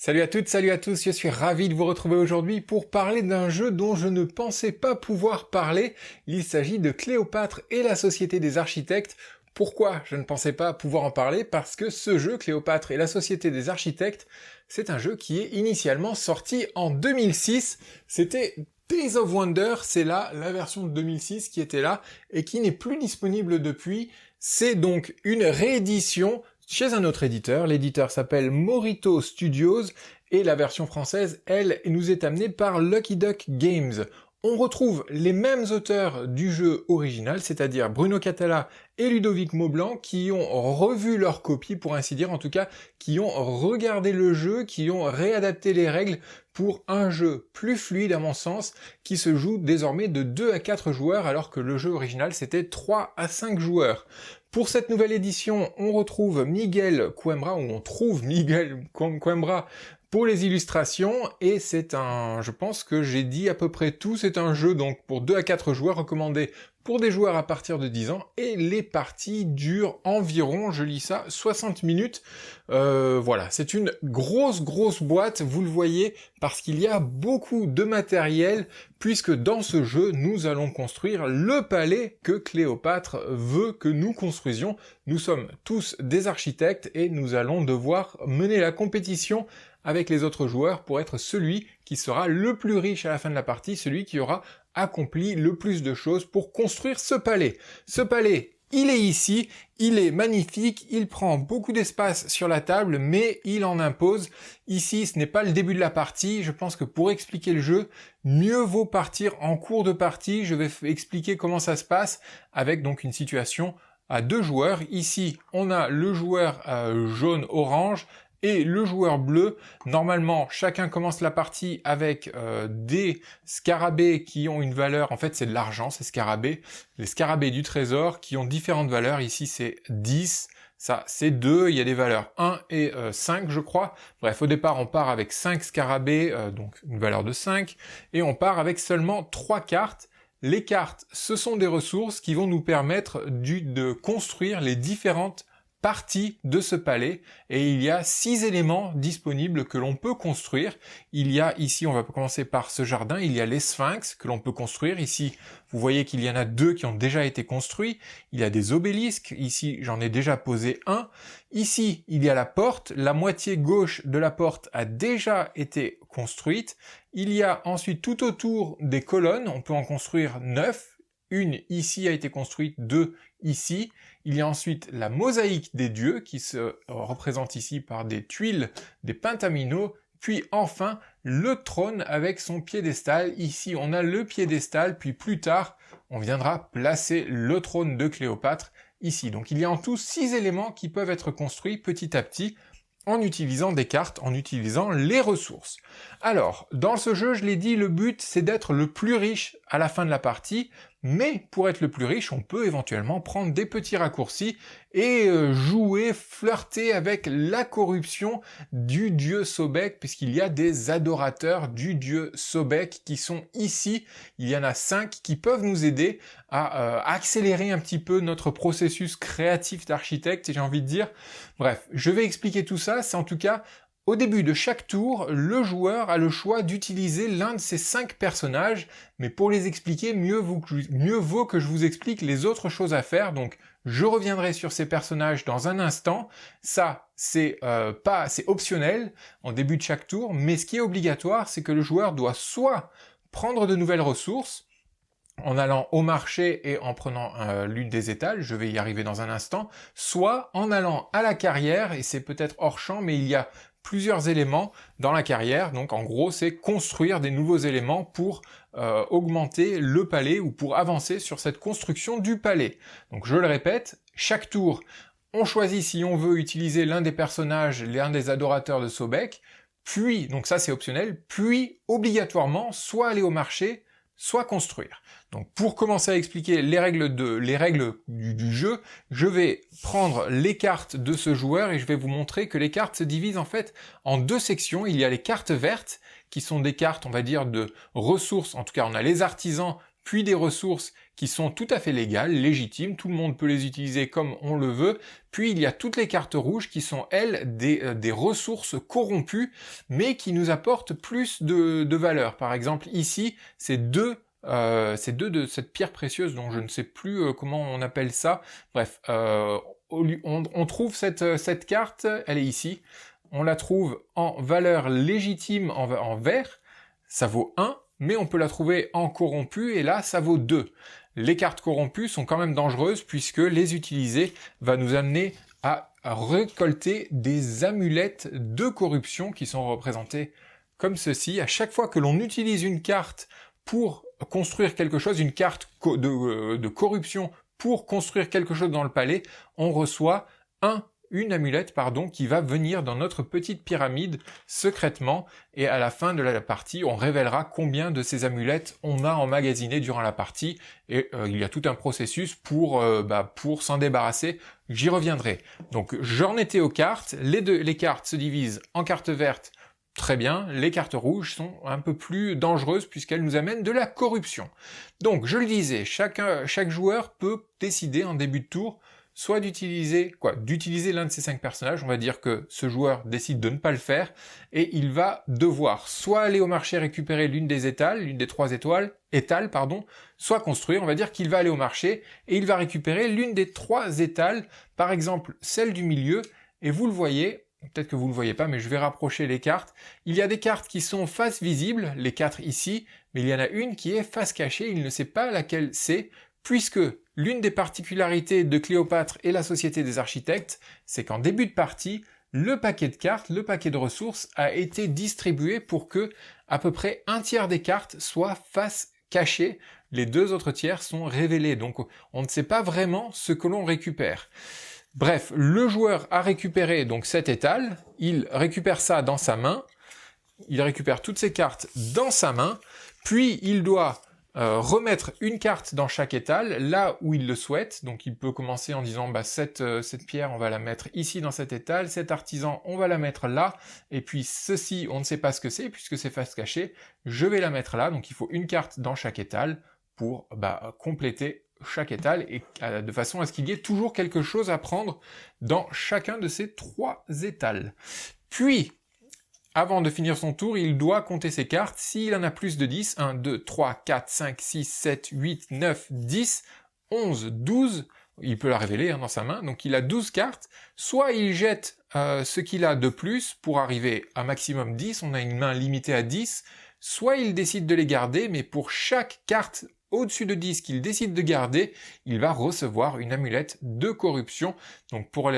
Salut à toutes, salut à tous, je suis ravi de vous retrouver aujourd'hui pour parler d'un jeu dont je ne pensais pas pouvoir parler. Il s'agit de Cléopâtre et la Société des Architectes. Pourquoi je ne pensais pas pouvoir en parler? Parce que ce jeu, Cléopâtre et la Société des Architectes, c'est un jeu qui est initialement sorti en 2006. C'était Days of Wonder, c'est là la version de 2006 qui était là et qui n'est plus disponible depuis. C'est donc une réédition chez un autre éditeur. L'éditeur s'appelle Morito Studios et la version française, elle, nous est amenée par Lucky Duck Games. On retrouve les mêmes auteurs du jeu original, c'est-à-dire Bruno Cathala et Ludovic Maublanc, qui ont revu leur copie, pour ainsi dire, en tout cas, qui ont regardé le jeu, qui ont réadapté les règles pour un jeu plus fluide, à mon sens, qui se joue désormais de 2 à 4 joueurs, alors que le jeu original, c'était 3 à 5 joueurs. Pour cette nouvelle édition, on retrouve Miguel Coimbra, ou on trouve Miguel Coimbra pour les illustrations, et c'est je pense que j'ai dit à peu près tout, c'est un jeu donc pour 2 à 4 joueurs, recommandé pour des joueurs à partir de 10 ans, et les parties durent environ, je lis ça, 60 minutes. Voilà, c'est une grosse boîte, vous le voyez, parce qu'il y a beaucoup de matériel, puisque dans ce jeu, nous allons construire le palais que Cléopâtre veut que nous construisions. Nous sommes tous des architectes, et nous allons devoir mener la compétition avec les autres joueurs pour être celui qui sera le plus riche à la fin de la partie, celui qui aura accompli le plus de choses pour construire ce palais. Ce palais, il est ici, il est magnifique, il prend beaucoup d'espace sur la table, mais il en impose. Ici, ce n'est pas le début de la partie, je pense que pour expliquer le jeu, mieux vaut partir en cours de partie. Je vais expliquer comment ça se passe avec donc une situation à 2 joueurs. Ici, on a le joueur jaune-orange, et le joueur bleu. Normalement, chacun commence la partie avec des scarabées qui ont une valeur, en fait c'est de l'argent, ces scarabées, les scarabées du trésor qui ont différentes valeurs. Ici c'est 10, ça c'est 2, il y a des valeurs 1 et 5 je crois. Bref, au départ on part avec 5 scarabées, donc une valeur de 5, et on part avec seulement 3 cartes. Les cartes, ce sont des ressources qui vont nous permettre de construire les différentes partie de ce palais, et il y a 6 éléments disponibles que l'on peut construire. Il y a ici, on va commencer par ce jardin, il y a les sphinx que l'on peut construire. Ici, vous voyez qu'il y en a 2 qui ont déjà été construits. Il y a des obélisques, ici j'en ai déjà posé un. Ici, il y a la porte, la moitié gauche de la porte a déjà été construite. Il y a ensuite tout autour des colonnes, on peut en construire 9. Une ici a été construite, 2 ici. Il y a ensuite la mosaïque des dieux qui se représente ici par des tuiles, des pentaminos. Puis enfin, le trône avec son piédestal. Ici, on a le piédestal, puis plus tard, on viendra placer le trône de Cléopâtre ici. Donc il y a en tout 6 éléments qui peuvent être construits petit à petit en utilisant des cartes, en utilisant les ressources. Alors, dans ce jeu, je l'ai dit, le but, c'est d'être le plus riche à la fin de la partie, mais pour être le plus riche, on peut éventuellement prendre des petits raccourcis et jouer, flirter avec la corruption du dieu Sobek, puisqu'il y a des adorateurs du dieu Sobek qui sont ici. Il y en a 5 qui peuvent nous aider à accélérer un petit peu notre processus créatif d'architecte, j'ai envie de dire. Bref, je vais expliquer tout ça, c'est en tout cas au début de chaque tour, le joueur a le choix d'utiliser l'un de ces 5 personnages, mais pour les expliquer, mieux vaut que je vous explique les autres choses à faire, donc je reviendrai sur ces personnages dans un instant. Ça, c'est optionnel en début de chaque tour, mais ce qui est obligatoire, c'est que le joueur doit soit prendre de nouvelles ressources, en allant au marché et en prenant l'une des étals, je vais y arriver dans un instant, soit en allant à la carrière, et c'est peut-être hors champ, mais il y a plusieurs éléments dans la carrière, donc en gros c'est construire des nouveaux éléments pour augmenter le palais ou pour avancer sur cette construction du palais. Donc je le répète, chaque tour, on choisit si on veut utiliser l'un des personnages, l'un des adorateurs de Sobek, puis, donc ça c'est optionnel, puis obligatoirement soit aller au marché, soit construire. Donc pour commencer à expliquer les règles du jeu, je vais prendre les cartes de ce joueur et je vais vous montrer que les cartes se divisent en fait en 2 sections. Il y a les cartes vertes qui sont des cartes, on va dire, de ressources, en tout cas on a les artisans puis des ressources qui sont tout à fait légales, légitimes, tout le monde peut les utiliser comme on le veut, puis il y a toutes les cartes rouges qui sont, elles, des ressources corrompues, mais qui nous apportent plus de valeur. Par exemple, ici, c'est deux de cette pierre précieuse dont je ne sais plus comment on appelle ça. Bref, on trouve cette carte, elle est ici, on la trouve en valeur légitime en vert, ça vaut 1, mais on peut la trouver en corrompu, et là, ça vaut 2. Les cartes corrompues sont quand même dangereuses, puisque les utiliser va nous amener à récolter des amulettes de corruption qui sont représentées comme ceci. À chaque fois que l'on utilise une carte pour construire quelque chose, une carte de corruption pour construire quelque chose dans le palais, on reçoit une amulette, qui va venir dans notre petite pyramide secrètement, et à la fin de la partie, on révélera combien de ces amulettes on a emmagasiné durant la partie, et il y a tout un processus pour s'en débarrasser, j'y reviendrai. Donc j'en étais aux cartes, les cartes se divisent en cartes vertes, très bien, les cartes rouges sont un peu plus dangereuses puisqu'elles nous amènent de la corruption. Donc je le disais, chaque joueur peut décider en début de tour soit d'utiliser l'un de ces 5 personnages. On va dire que ce joueur décide de ne pas le faire, et il va devoir soit aller au marché récupérer l'une des 3 étals, soit construire. On va dire qu'il va aller au marché, et il va récupérer l'une des 3 étals, par exemple celle du milieu, et vous le voyez, peut-être que vous ne le voyez pas, mais je vais rapprocher les cartes. Il y a des cartes qui sont face visible, les 4 ici, mais il y en a une qui est face cachée, il ne sait pas laquelle c'est, puisque l'une des particularités de Cléopâtre et la Société des Architectes, c'est qu'en début de partie, le paquet de cartes, le paquet de ressources a été distribué pour que à peu près un tiers des cartes soient face cachée, les 2 autres tiers sont révélés, donc on ne sait pas vraiment ce que l'on récupère. Bref, le joueur a récupéré donc cet étal, il récupère ça dans sa main, il récupère toutes ces cartes dans sa main, puis il doit remettre une carte dans chaque étal, là où il le souhaite. Donc il peut commencer en disant cette pierre on va la mettre ici dans cet étal, cet artisan on va la mettre là, et puis ceci on ne sait pas ce que c'est puisque c'est face cachée, je vais la mettre là. Donc il faut une carte dans chaque étal pour compléter chaque étal, et de façon à ce qu'il y ait toujours quelque chose à prendre dans chacun de ces 3 étals. Puis avant de finir son tour, il doit compter ses cartes. S'il en a plus de 10, 1, 2, 3, 4, 5, 6, 7, 8, 9, 10, 11, 12, il peut la révéler dans sa main, donc il a 12 cartes. Soit il jette ce qu'il a de plus pour arriver à maximum 10, on a une main limitée à 10, soit il décide de les garder, mais pour chaque carte au-dessus de 10 qu'il décide de garder, il va recevoir une amulette de corruption. Donc pour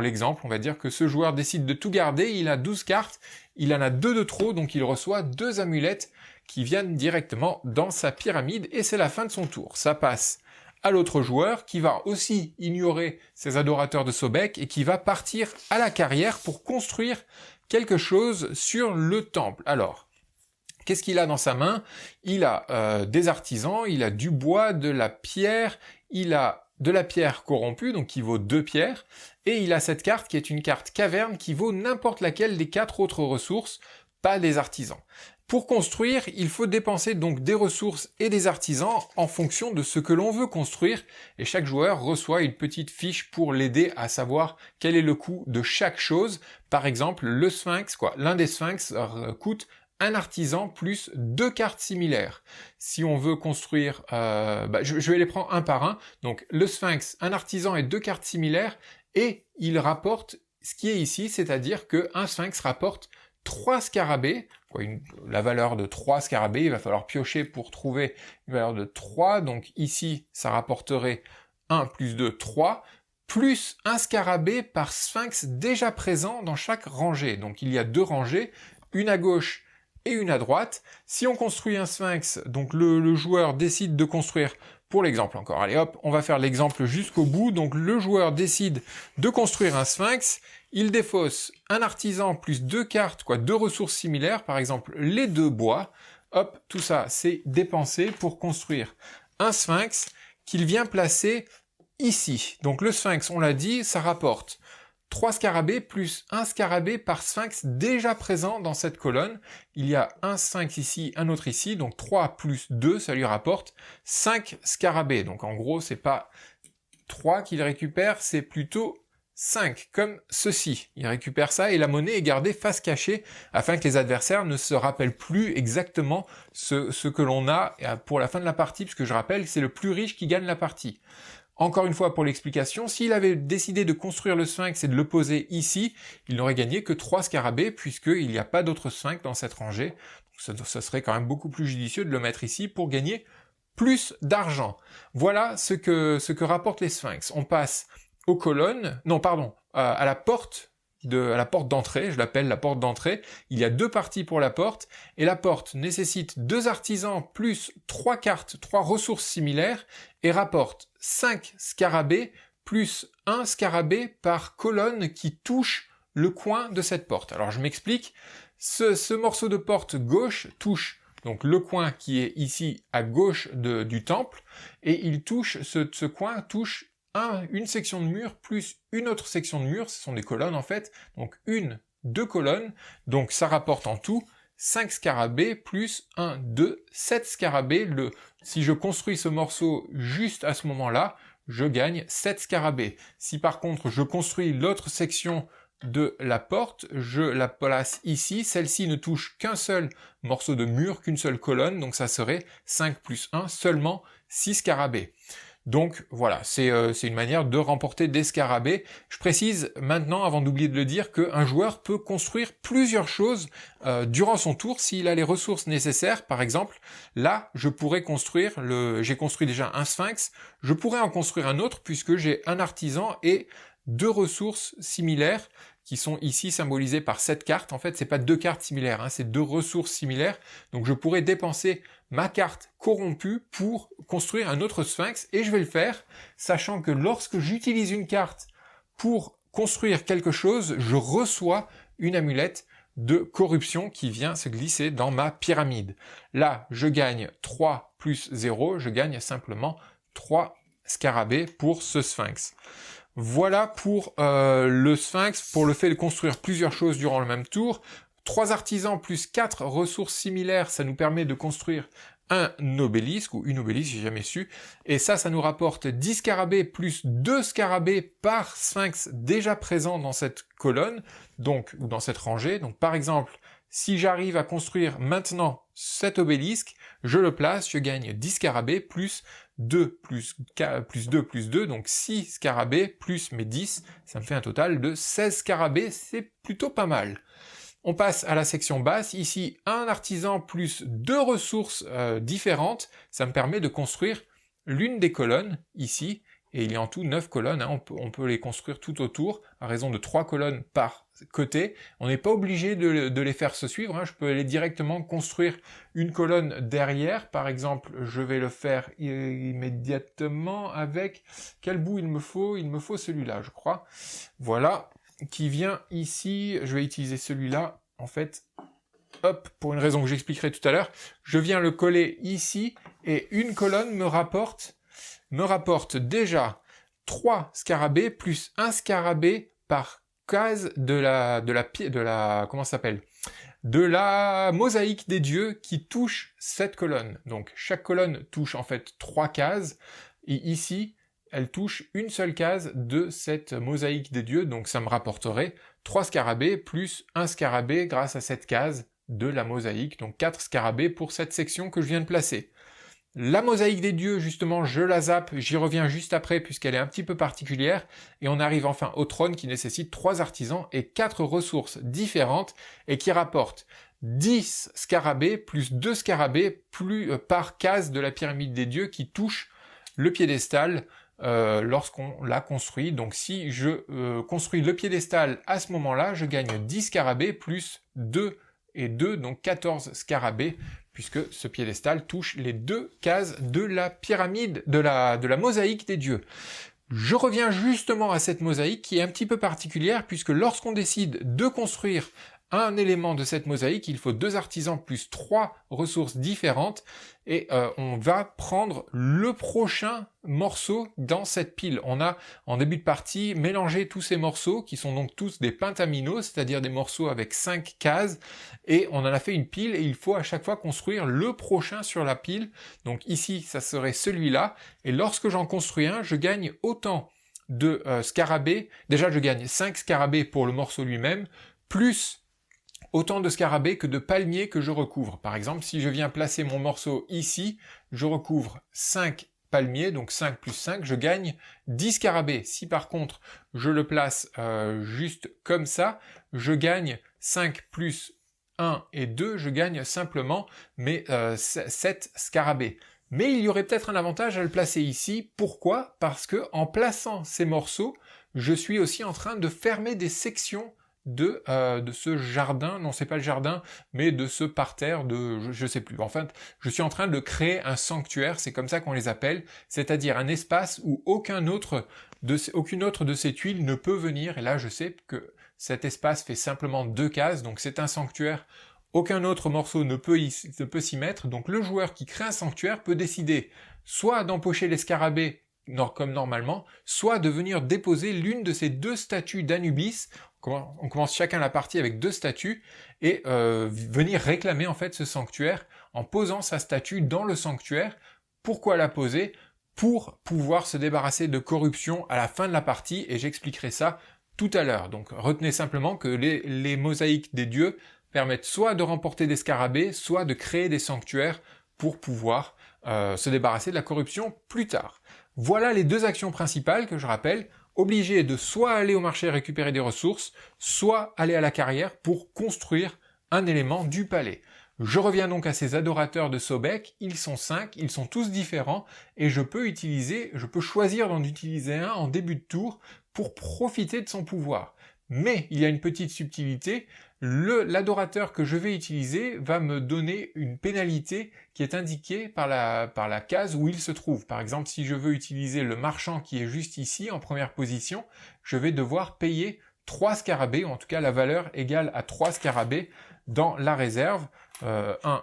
l'exemple, on va dire que ce joueur décide de tout garder, il a 12 cartes, il en a 2 de trop, donc il reçoit 2 amulettes qui viennent directement dans sa pyramide, et c'est la fin de son tour. Ça passe à l'autre joueur, qui va aussi ignorer ses adorateurs de Sobek, et qui va partir à la carrière pour construire quelque chose sur le temple. Alors, qu'est-ce qu'il a dans sa main? Il a des artisans, il a du bois, de la pierre, il a de la pierre corrompue, donc qui vaut 2 pierres, et il a cette carte qui est une carte caverne qui vaut n'importe laquelle des 4 autres ressources, pas des artisans. Pour construire, il faut dépenser donc des ressources et des artisans en fonction de ce que l'on veut construire, et chaque joueur reçoit une petite fiche pour l'aider à savoir quel est le coût de chaque chose. Par exemple, le sphinx, l'un des sphinx coûte un artisan plus 2 cartes similaires. Si on veut construire, je vais les prendre un par un. Donc le sphinx, un artisan et 2 cartes similaires, et il rapporte ce qui est ici, c'est-à-dire qu'un sphinx rapporte 3 scarabées, la valeur de 3 scarabées, il va falloir piocher pour trouver une valeur de 3, donc ici ça rapporterait 1 plus 2, 3, plus un scarabée par sphinx déjà présent dans chaque rangée. Donc il y a 2 rangées, une à gauche et une à droite. Si on construit un sphinx, donc le joueur décide de construire, pour l'exemple encore, allez hop, on va faire l'exemple jusqu'au bout. Donc le joueur décide de construire un sphinx, il défausse un artisan plus 2 cartes, 2 ressources similaires, par exemple les 2 bois, hop, tout ça c'est dépensé pour construire un sphinx qu'il vient placer ici. Donc le sphinx, on l'a dit, ça rapporte 3 scarabées plus un scarabée par sphinx déjà présent dans cette colonne. Il y a un sphinx ici, un autre ici, donc 3 plus 2, ça lui rapporte 5 scarabées. Donc en gros, c'est pas 3 qu'il récupère, c'est plutôt 5, comme ceci. Il récupère ça et la monnaie est gardée face cachée afin que les adversaires ne se rappellent plus exactement ce que l'on a pour la fin de la partie, puisque je rappelle, c'est le plus riche qui gagne la partie. Encore une fois pour l'explication, s'il avait décidé de construire le sphinx et de le poser ici, il n'aurait gagné que 3 scarabées puisqu'il n'y a pas d'autres sphinx dans cette rangée. Donc ça serait quand même beaucoup plus judicieux de le mettre ici pour gagner plus d'argent. Voilà ce que rapportent les sphinx. On passe aux colonnes, non pardon, à la porte d'entrée, je l'appelle la porte d'entrée. Il y a 2 parties pour la porte, et la porte nécessite 2 artisans plus 3 cartes, 3 ressources similaires, et rapporte 5 scarabées plus 1 scarabée par colonne qui touche le coin de cette porte. Alors je m'explique, ce morceau de porte gauche touche donc le coin qui est ici à gauche du temple, et il touche, ce coin touche une section de mur plus une autre section de mur, ce sont des colonnes en fait, donc 2 colonnes, donc ça rapporte en tout 5 scarabées plus 1, 2, 7 scarabées. Si je construis ce morceau juste à ce moment-là, je gagne 7 scarabées. Si par contre je construis l'autre section de la porte, je la place ici, celle-ci ne touche qu'un seul morceau de mur, qu'une seule colonne, donc ça serait 5 plus 1, seulement 6 scarabées. Donc voilà, c'est une manière de remporter des scarabées. Je précise maintenant, avant d'oublier de le dire, qu'un joueur peut construire plusieurs choses durant son tour s'il a les ressources nécessaires. Par exemple, là, je pourrais construire, j'ai construit déjà un sphinx, je pourrais en construire un autre puisque j'ai un artisan et 2 ressources similaires qui sont ici symbolisées par cette carte. En fait, c'est pas 2 cartes similaires, hein, c'est 2 ressources similaires. Donc je pourrais dépenser ma carte corrompue pour construire un autre sphinx, et je vais le faire, sachant que lorsque j'utilise une carte pour construire quelque chose, je reçois une amulette de corruption qui vient se glisser dans ma pyramide. Là, je gagne 3 plus 0, je gagne simplement 3 scarabées pour ce sphinx. Voilà pour le sphinx, pour le fait de construire plusieurs choses durant le même tour. 3 artisans plus 4 ressources similaires, ça nous permet de construire un obélisque, ou une obélisque, j'ai jamais su, et ça nous rapporte 10 scarabées plus 2 scarabées par sphinx déjà présent dans cette colonne, donc, ou dans cette rangée. Donc par exemple, si j'arrive à construire maintenant cet obélisque, je le place, je gagne 10 scarabées plus 2 plus 2 plus 2, donc 6 scarabées plus mes 10, ça me fait un total de 16 scarabées, c'est plutôt pas mal. On passe à la section basse, ici un artisan plus 2 ressources différentes, ça me permet de construire l'une des colonnes ici, et il y a en tout 9 colonnes, hein, on peut les construire tout autour, à raison de 3 colonnes par côté. On n'est pas obligé de les faire se suivre, hein, je peux aller directement construire une colonne derrière, par exemple je vais le faire immédiatement avec, quel bout il me faut celui-là je crois, voilà, qui vient ici, je vais utiliser celui-là, en fait, hop, pour une raison que j'expliquerai tout à l'heure, je viens le coller ici, et une colonne me rapporte déjà 3 scarabées plus 1 scarabée par case de la comment ça s'appelle, de la mosaïque des dieux qui touche cette colonne. Donc chaque colonne touche en fait 3 cases, et ici elle touche une seule case de cette mosaïque des dieux, donc ça me rapporterait 3 scarabées plus 1 scarabée grâce à cette case de la mosaïque, donc 4 scarabées pour cette section que je viens de placer. La mosaïque des dieux, justement, je la zappe, j'y reviens juste après puisqu'elle est un petit peu particulière, et on arrive enfin au trône qui nécessite 3 artisans et 4 ressources différentes, et qui rapporte 10 scarabées plus 2 scarabées par case de la pyramide des dieux qui touche le piédestal lorsqu'on l'a construit. Donc si je construis le piédestal à ce moment-là, je gagne 10 scarabées plus 2 et 2, donc 14 scarabées, puisque ce piédestal touche les 2 cases de la pyramide, de la mosaïque des dieux. Je reviens justement à cette mosaïque qui est un petit peu particulière, puisque lorsqu'on décide de construire un élément de cette mosaïque, il faut 2 artisans plus 3 ressources différentes, et on va prendre le prochain morceau dans cette pile. On a, en début de partie, mélangé tous ces morceaux, qui sont donc tous des pentaminos, c'est-à-dire des morceaux avec 5 cases, et on en a fait une pile, et il faut à chaque fois construire le prochain sur la pile. Donc ici, ça serait celui-là, et lorsque j'en construis un, je gagne autant de scarabées. Déjà, je gagne 5 scarabées pour le morceau lui-même, plus autant de scarabées que de palmiers que je recouvre. Par exemple, si je viens placer mon morceau ici, je recouvre 5 palmiers, donc 5 plus 5, je gagne 10 scarabées. Si par contre, je le place juste comme ça, je gagne 5 plus 1 et 2, je gagne simplement mes 7 scarabées. Mais il y aurait peut-être un avantage à le placer ici. Pourquoi ? Parce que en plaçant ces morceaux, je suis aussi en train de fermer des sections de ce jardin, non c'est pas le jardin, mais de ce parterre je sais plus. Enfin, je suis en train de créer un sanctuaire, c'est comme ça qu'on les appelle, c'est-à-dire un espace où aucune autre de ces tuiles ne peut venir, et là je sais que cet espace fait simplement 2 cases, donc c'est un sanctuaire, aucun autre morceau ne peut s'y mettre, donc le joueur qui crée un sanctuaire peut décider soit d'empocher les scarabées comme normalement, soit de venir déposer l'une de ces 2 statues d'Anubis. On commence chacun la partie avec 2 statues et venir réclamer en fait ce sanctuaire en posant sa statue dans le sanctuaire. Pourquoi la poser ? Pour pouvoir se débarrasser de corruption à la fin de la partie, et j'expliquerai ça tout à l'heure. Donc retenez simplement que les mosaïques des dieux permettent soit de remporter des scarabées, soit de créer des sanctuaires pour pouvoir se débarrasser de la corruption plus tard. Voilà les 2 actions principales que je rappelle. Obligé de soit aller au marché récupérer des ressources, soit aller à la carrière pour construire un élément du palais. Je reviens donc à ces adorateurs de Sobek, ils sont 5, ils sont tous différents, et je peux choisir d'en utiliser un en début de tour pour profiter de son pouvoir. Mais il y a une petite subtilité, l'adorateur que je vais utiliser va me donner une pénalité qui est indiquée par la case où il se trouve. Par exemple, si je veux utiliser le marchand qui est juste ici, en première position, je vais devoir payer 3 scarabées, ou en tout cas la valeur égale à 3 scarabées dans la réserve. 1,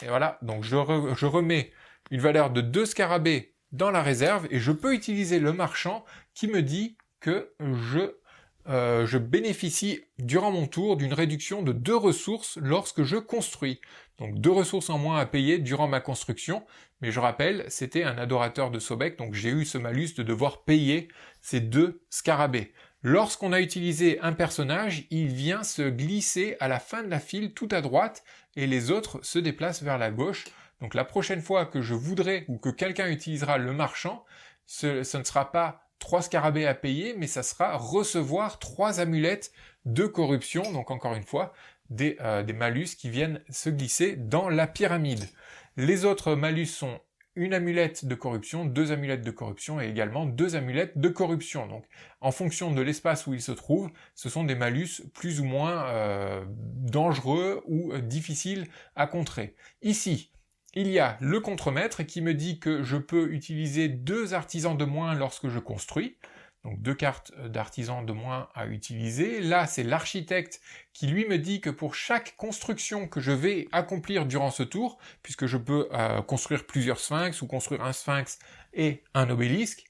et voilà. Donc je remets une valeur de 2 scarabées dans la réserve, et je peux utiliser le marchand qui me dit que je bénéficie durant mon tour d'une réduction de 2 ressources lorsque je construis. Donc 2 ressources en moins à payer durant ma construction, mais je rappelle, c'était un adorateur de Sobek, donc j'ai eu ce malus de devoir payer ces 2 scarabées. Lorsqu'on a utilisé un personnage, il vient se glisser à la fin de la file tout à droite, et les autres se déplacent vers la gauche. Donc la prochaine fois que je voudrais, ou que quelqu'un utilisera le marchand, ce ne sera pas 3 scarabées à payer, mais ça sera recevoir 3 amulettes de corruption, donc encore une fois, des malus qui viennent se glisser dans la pyramide. Les autres malus sont une amulette de corruption, 2 amulettes de corruption, et également 2 amulettes de corruption. Donc, en fonction de l'espace où ils se trouvent, ce sont des malus plus ou moins dangereux ou difficiles à contrer. Ici, il y a le contremaître qui me dit que je peux utiliser 2 artisans de moins lorsque je construis, donc 2 cartes d'artisans de moins à utiliser. Là, c'est l'architecte qui lui me dit que pour chaque construction que je vais accomplir durant ce tour, puisque je peux construire plusieurs sphinx ou construire un sphinx et un obélisque,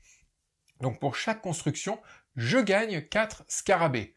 donc pour chaque construction, je gagne 4 scarabées.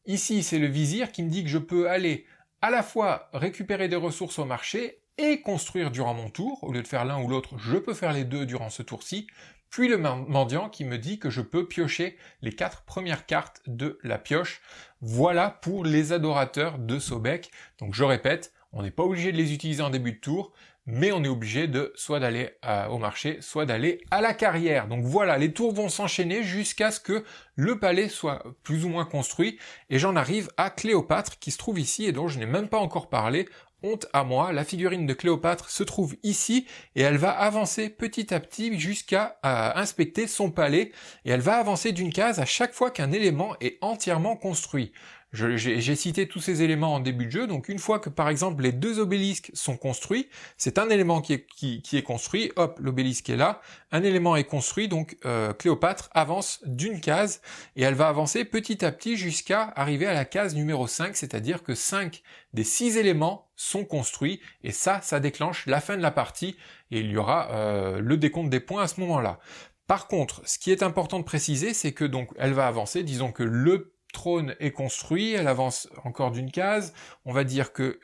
Ici, c'est le vizir qui me dit que je peux aller à la fois récupérer des ressources au marché et construire durant mon tour. Au lieu de faire l'un ou l'autre, je peux faire les 2 durant ce tour-ci. Puis le mendiant qui me dit que je peux piocher les 4 premières cartes de la pioche. Voilà pour les adorateurs de Sobek. Donc je répète, on n'est pas obligé de les utiliser en début de tour, mais on est obligé de soit d'aller au marché, soit d'aller à la carrière. Donc voilà, les tours vont s'enchaîner jusqu'à ce que le palais soit plus ou moins construit, et j'en arrive à Cléopâtre qui se trouve ici et dont je n'ai même pas encore parlé. Honte à moi, la figurine de Cléopâtre se trouve ici, et elle va avancer petit à petit jusqu'à inspecter son palais, et elle va avancer d'une case à chaque fois qu'un élément est entièrement construit. J'ai cité tous ces éléments en début de jeu, donc une fois que par exemple les 2 obélisques sont construits, c'est un élément qui est construit, hop, l'obélisque est là, un élément est construit, donc Cléopâtre avance d'une case, et elle va avancer petit à petit jusqu'à arriver à la case numéro 5, c'est-à-dire que 5 des 6 éléments sont construits, et ça déclenche la fin de la partie, et il y aura le décompte des points à ce moment-là. Par contre, ce qui est important de préciser, c'est que donc elle va avancer, disons que le trône est construit, elle avance encore d'une case, on va dire que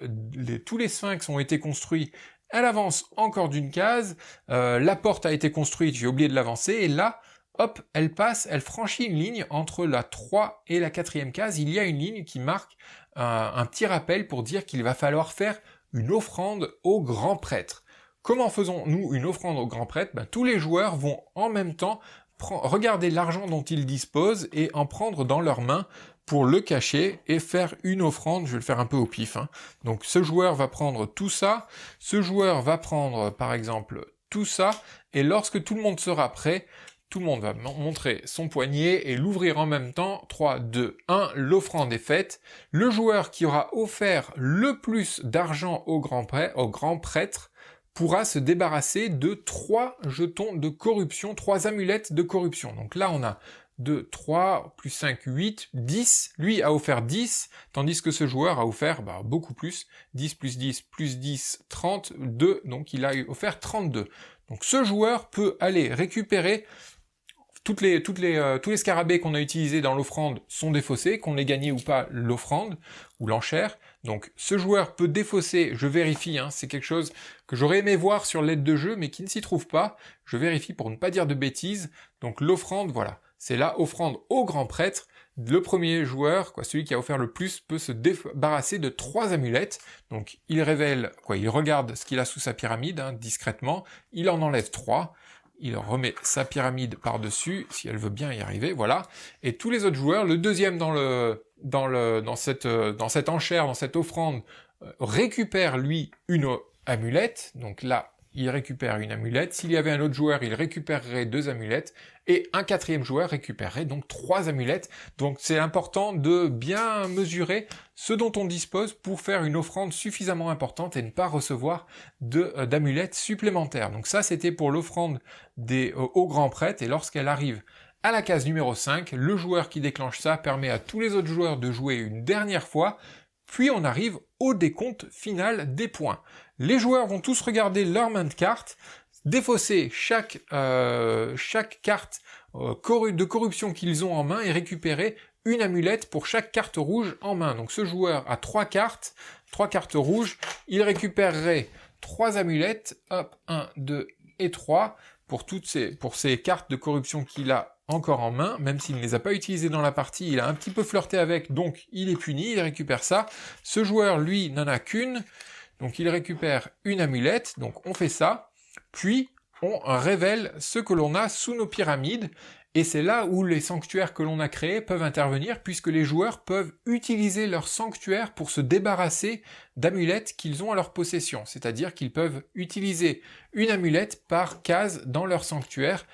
tous les sphinx ont été construits, elle avance encore d'une case, la porte a été construite, j'ai oublié de l'avancer, et là, hop, elle franchit une ligne entre la 3 et la 4e case, il y a une ligne qui marque un petit rappel pour dire qu'il va falloir faire une offrande au grand prêtre. Comment faisons-nous une offrande au grand prêtre ? Tous les joueurs vont en même temps regarder l'argent dont ils disposent et en prendre dans leurs mains pour le cacher et faire une offrande. Je vais le faire un peu au pif. Donc ce joueur va prendre tout ça, ce joueur va prendre par exemple tout ça, et lorsque tout le monde sera prêt, tout le monde va montrer son poignet et l'ouvrir en même temps. 3, 2, 1, l'offrande est faite. Le joueur qui aura offert le plus d'argent au grand prêtre pourra se débarrasser de 3 jetons de corruption, 3 amulettes de corruption. Donc là, on a 2, 3, plus 5, 8, 10. Lui a offert 10, tandis que ce joueur a offert beaucoup plus. 10 plus 10 plus 10, 32. Donc il a offert 32. Donc ce joueur peut aller récupérer tous les scarabées qu'on a utilisés dans l'offrande sont défaussés, qu'on ait gagné ou pas l'offrande, ou l'enchère. Donc ce joueur peut défausser, je vérifie, c'est quelque chose que j'aurais aimé voir sur l'aide de jeu, mais qui ne s'y trouve pas. Je vérifie pour ne pas dire de bêtises. Donc l'offrande, voilà, c'est la offrande au grand prêtre. Le premier joueur, celui qui a offert le plus, peut se débarrasser de 3 amulettes. Donc il regarde ce qu'il a sous sa pyramide, discrètement, il en enlève 3. Il remet sa pyramide par-dessus, si elle veut bien y arriver, voilà. Et tous les autres joueurs, le deuxième dans cette enchère, dans cette offrande, récupère lui une amulette. Donc là, il récupère une amulette. S'il y avait un autre joueur, il récupérerait 2 amulettes. Et un 4e joueur récupérerait donc 3 amulettes. Donc c'est important de bien mesurer ce dont on dispose pour faire une offrande suffisamment importante et ne pas recevoir d'amulettes supplémentaires. Donc ça, c'était pour l'offrande au grand prêtre. Et lorsqu'elle arrive à la case numéro 5, le joueur qui déclenche ça permet à tous les autres joueurs de jouer une dernière fois. Puis on arrive au décompte final des points. Les joueurs vont tous regarder leur main de cartes, défausser chaque carte de corruption qu'ils ont en main et récupérer une amulette pour chaque carte rouge en main. Donc ce joueur a 3 cartes rouges, il récupérerait 3 amulettes, hop, 1, 2 et 3, pour ces cartes de corruption qu'il a encore en main, même s'il ne les a pas utilisées dans la partie, il a un petit peu flirté avec, donc il est puni, il récupère ça. Ce joueur, lui, n'en a qu'une, donc il récupère une amulette, donc on fait ça, puis on révèle ce que l'on a sous nos pyramides, et c'est là où les sanctuaires que l'on a créés peuvent intervenir, puisque les joueurs peuvent utiliser leur sanctuaire pour se débarrasser d'amulettes qu'ils ont à leur possession, c'est-à-dire qu'ils peuvent utiliser une amulette par case dans leur sanctuaire,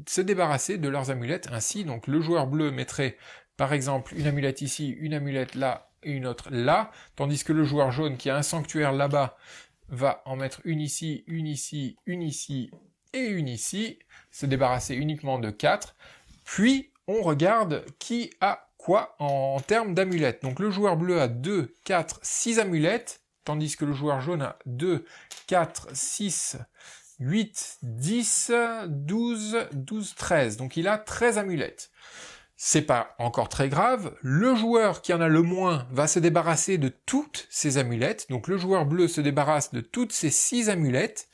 se débarrasser de leurs amulettes ainsi. Donc le joueur bleu mettrait par exemple une amulette ici, une amulette là et une autre là, tandis que le joueur jaune qui a un sanctuaire là-bas va en mettre une ici, une ici, une ici et une ici, se débarrasser uniquement de 4, puis on regarde qui a quoi en termes d'amulettes. Donc le joueur bleu a 2, 4, 6 amulettes, tandis que le joueur jaune a 2, 4, 6, 8, 10, 12, 13. Donc il a 13 amulettes. C'est pas encore très grave. Le joueur qui en a le moins va se débarrasser de toutes ses amulettes. Donc le joueur bleu se débarrasse de toutes ses 6 amulettes.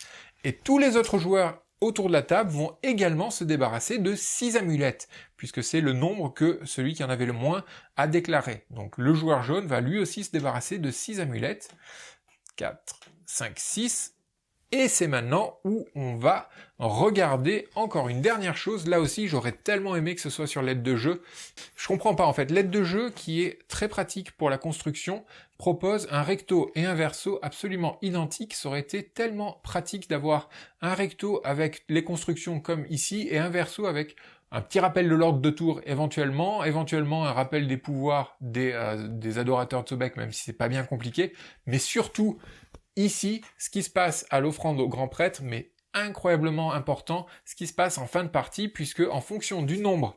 Et tous les autres joueurs autour de la table vont également se débarrasser de 6 amulettes, puisque c'est le nombre que celui qui en avait le moins a déclaré. Donc le joueur jaune va lui aussi se débarrasser de 6 amulettes. 4, 5, 6... Et c'est maintenant où on va regarder encore une dernière chose. Là aussi, j'aurais tellement aimé que ce soit sur l'aide de jeu. Je comprends pas en fait. L'aide de jeu, qui est très pratique pour la construction, propose un recto et un verso absolument identiques. Ça aurait été tellement pratique d'avoir un recto avec les constructions comme ici et un verso avec un petit rappel de l'ordre de tour éventuellement un rappel des pouvoirs des adorateurs de Sobek, même si c'est pas bien compliqué, mais surtout ici, ce qui se passe à l'offrande au grand prêtre, mais incroyablement important, ce qui se passe en fin de partie, puisque en fonction du nombre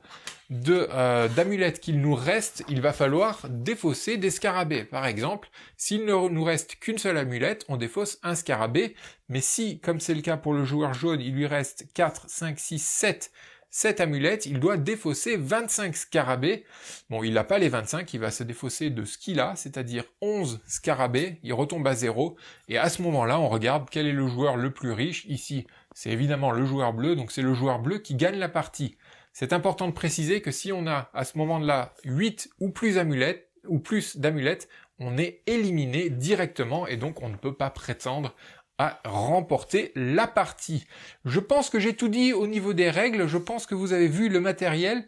d'amulettes qu'il nous reste, il va falloir défausser des scarabées. Par exemple, s'il ne nous reste qu'une seule amulette, on défausse un scarabée, mais si, comme c'est le cas pour le joueur jaune, il lui reste 4, 5, 6, 7 amulettes, il doit défausser 25 scarabées. Bon, il n'a pas les 25, il va se défausser de ce qu'il a, c'est-à-dire 11 scarabées, il retombe à 0, et à ce moment-là, on regarde quel est le joueur le plus riche. Ici, c'est évidemment le joueur bleu, donc c'est le joueur bleu qui gagne la partie. C'est important de préciser que si on a à ce moment-là 8 ou plus d'amulettes, on est éliminé directement, et donc on ne peut pas prétendre à remporter la partie. Je pense que j'ai tout dit au niveau des règles, je pense que vous avez vu le matériel.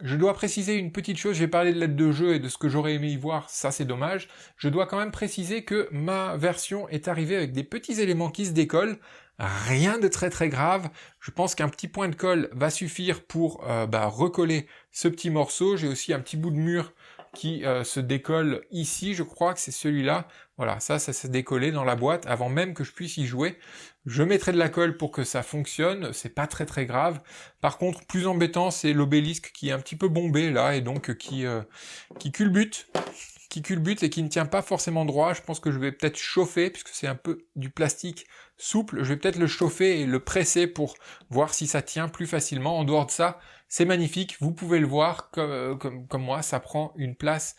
Je dois préciser une petite chose, j'ai parlé de l'aide de jeu et de ce que j'aurais aimé y voir, ça c'est dommage. Je dois quand même préciser que ma version est arrivée avec des petits éléments qui se décollent, rien de très très grave. Je pense qu'un petit point de colle va suffire pour recoller ce petit morceau. J'ai aussi un petit bout de mur qui se décolle ici, je crois que c'est celui-là. Voilà, ça s'est décollé dans la boîte avant même que je puisse y jouer. Je mettrai de la colle pour que ça fonctionne, c'est pas très très grave. Par contre, plus embêtant, c'est l'obélisque qui est un petit peu bombé là et donc qui culbute et qui ne tient pas forcément droit. Je pense que je vais peut-être chauffer, puisque c'est un peu du plastique souple, je vais peut-être le chauffer et le presser pour voir si ça tient plus facilement. En dehors de ça, c'est magnifique, vous pouvez le voir comme moi, ça prend une place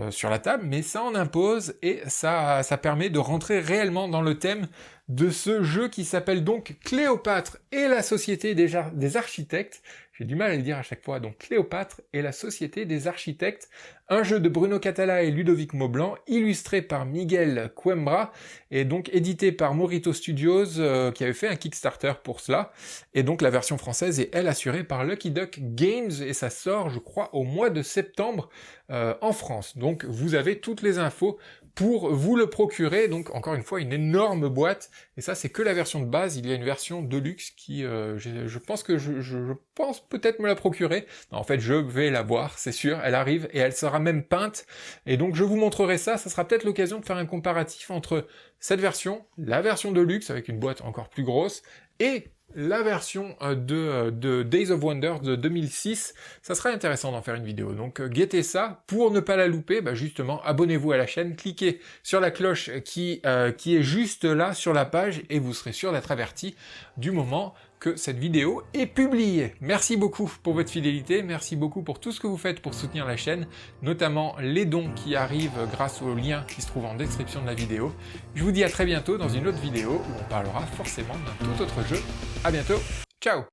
sur la table, mais ça en impose et ça permet de rentrer réellement dans le thème de ce jeu qui s'appelle donc Cléopâtre et la Société des Architectes. J'ai du mal à le dire à chaque fois, donc Cléopâtre et la Société des Architectes, un jeu de Bruno Catala et Ludovic Maublanc, illustré par Miguel Coimbra, et donc édité par Morito Studios, qui avait fait un Kickstarter pour cela, et donc la version française est, elle, assurée par Lucky Duck Games, et ça sort, je crois, au mois de septembre en France. Donc vous avez toutes les infos pour vous le procurer, donc encore une fois une énorme boîte, et ça c'est que la version de base. Il y a une version Deluxe qui, je pense que je pense peut-être me la procurer. Non, en fait je vais la boire, c'est sûr, elle arrive et elle sera même peinte, et donc je vous montrerai ça sera peut-être l'occasion de faire un comparatif entre cette version, la version Deluxe avec une boîte encore plus grosse, et la version de Days of Wonder de 2006, ça serait intéressant d'en faire une vidéo. Donc guettez ça, pour ne pas la louper, justement, abonnez-vous à la chaîne, cliquez sur la cloche qui est juste là sur la page, et vous serez sûr d'être averti du moment que cette vidéo est publiée. Merci beaucoup pour votre fidélité, merci beaucoup pour tout ce que vous faites pour soutenir la chaîne, notamment les dons qui arrivent grâce au lien qui se trouve en description de la vidéo. Je vous dis à très bientôt dans une autre vidéo où on parlera forcément d'un tout autre jeu. À bientôt, ciao!